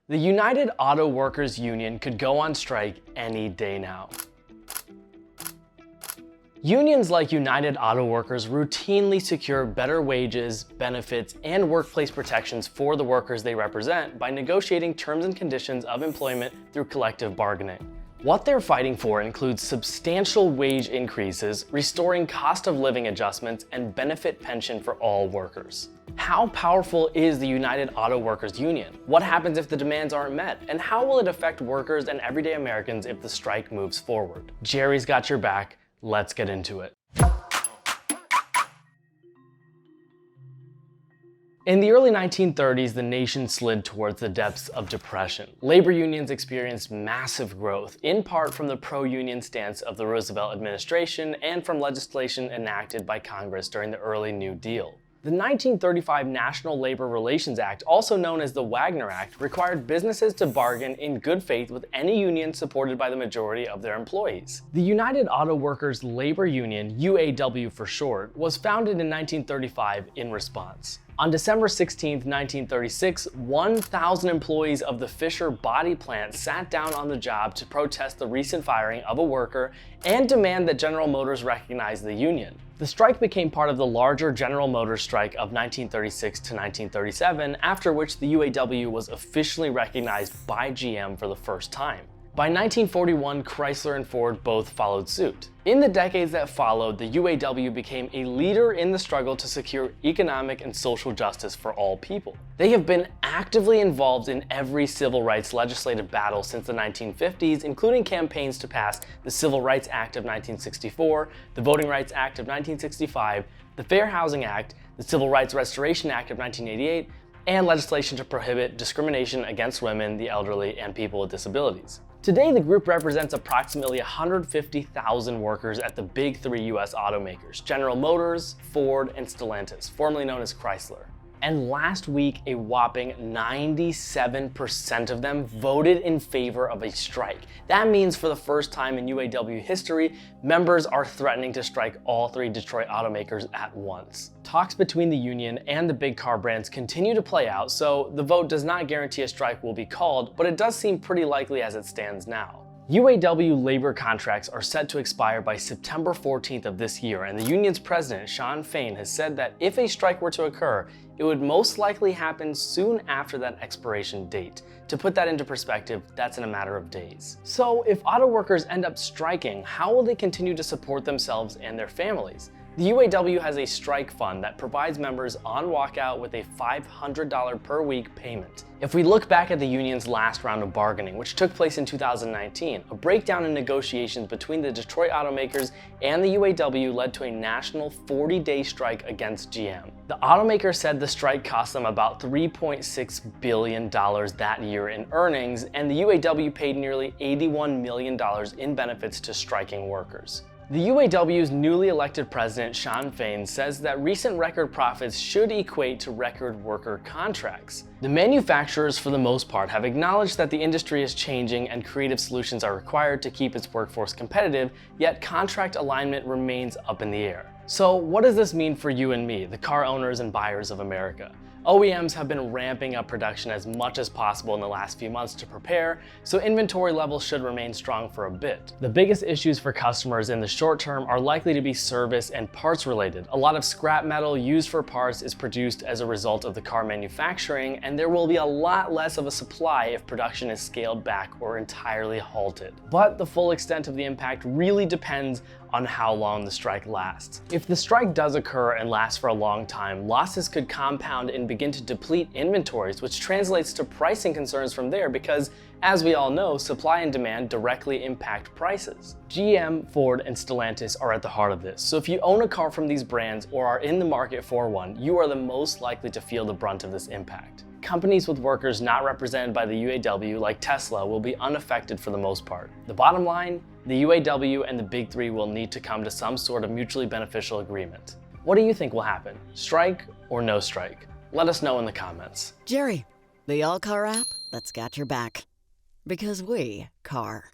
The United Auto Workers Union could go on strike any day now. Unions like United Auto Workers routinely secure better wages, benefits, and workplace protections for the workers they represent by negotiating terms and conditions of employment through collective bargaining. What they're fighting for includes substantial wage increases, restoring cost of living adjustments, and benefit pension for all workers. How powerful is the United Auto Workers Union? What happens if the demands aren't met? And how will it affect workers and everyday Americans if the strike moves forward? Jerry's got your back. Let's get into it. In the early 1930s, the nation slid towards the depths of depression. Labor unions experienced massive growth, in part from the pro-union stance of the Roosevelt administration and from legislation enacted by Congress during the early New Deal. The 1935 National Labor Relations Act, also known as the Wagner Act, required businesses to bargain in good faith with any union supported by the majority of their employees. The United Auto Workers Labor Union, UAW for short, was founded in 1935 in response. On December 16, 1936, 1,000 employees of the Fisher body plant sat down on the job to protest the recent firing of a worker and demand that General Motors recognize the union. The strike became part of the larger General Motors strike of 1936 to 1937, after which the UAW was officially recognized by GM for the first time. By 1941, Chrysler and Ford both followed suit. In the decades that followed, the UAW became a leader in the struggle to secure economic and social justice for all people. They have been actively involved in every civil rights legislative battle since the 1950s, including campaigns to pass the Civil Rights Act of 1964, the Voting Rights Act of 1965, the Fair Housing Act, the Civil Rights Restoration Act of 1988, and legislation to prohibit discrimination against women, the elderly, and people with disabilities. Today, the group represents approximately 150,000 workers at the big three US automakers, General Motors, Ford, and Stellantis, formerly known as Chrysler. And last week, a whopping 97% of them voted in favor of a strike. That means for the first time in UAW history, members are threatening to strike all three Detroit automakers at once. Talks between the union and the big car brands continue to play out, so the vote does not guarantee a strike will be called, but it does seem pretty likely as it stands now. UAW labor contracts are set to expire by September 14th of this year, and the union's president, Shawn Fain, has said that if a strike were to occur, it would most likely happen soon after that expiration date. To put that into perspective, that's in a matter of days. So if auto workers end up striking, how will they continue to support themselves and their families? The UAW has a strike fund that provides members on walkout with a $500 per week payment. If we look back at the union's last round of bargaining, which took place in 2019, a breakdown in negotiations between the Detroit automakers and the UAW led to a national 40-day strike against GM. The automaker said the strike cost them about $3.6 billion that year in earnings, and the UAW paid nearly $81 million in benefits to striking workers. The UAW's newly elected president, Shawn Fain, says that recent record profits should equate to record worker contracts. The manufacturers, for the most part, have acknowledged that the industry is changing and creative solutions are required to keep its workforce competitive, yet contract alignment remains up in the air. So what does this mean for you and me, the car owners and buyers of America? OEMs have been ramping up production as much as possible in the last few months to prepare, so inventory levels should remain strong for a bit. The biggest issues for customers in the short term are likely to be service and parts related. A lot of scrap metal used for parts is produced as a result of the car manufacturing, and there will be a lot less of a supply if production is scaled back or entirely halted. But the full extent of the impact really depends on how long the strike lasts. If the strike does occur and lasts for a long time, losses could compound and begin to deplete inventories, which translates to pricing concerns from there because, as we all know, supply and demand directly impact prices. GM, Ford, and Stellantis are at the heart of this, so if you own a car from these brands or are in the market for one, you are the most likely to feel the brunt of this impact. Companies with workers not represented by the UAW, like Tesla, will be unaffected for the most part. The bottom line, the UAW and the Big Three will need to come to some sort of mutually beneficial agreement. What do you think will happen? Strike or no strike? Let us know in the comments. Jerry, the AllCar app that's got your back. Because we car.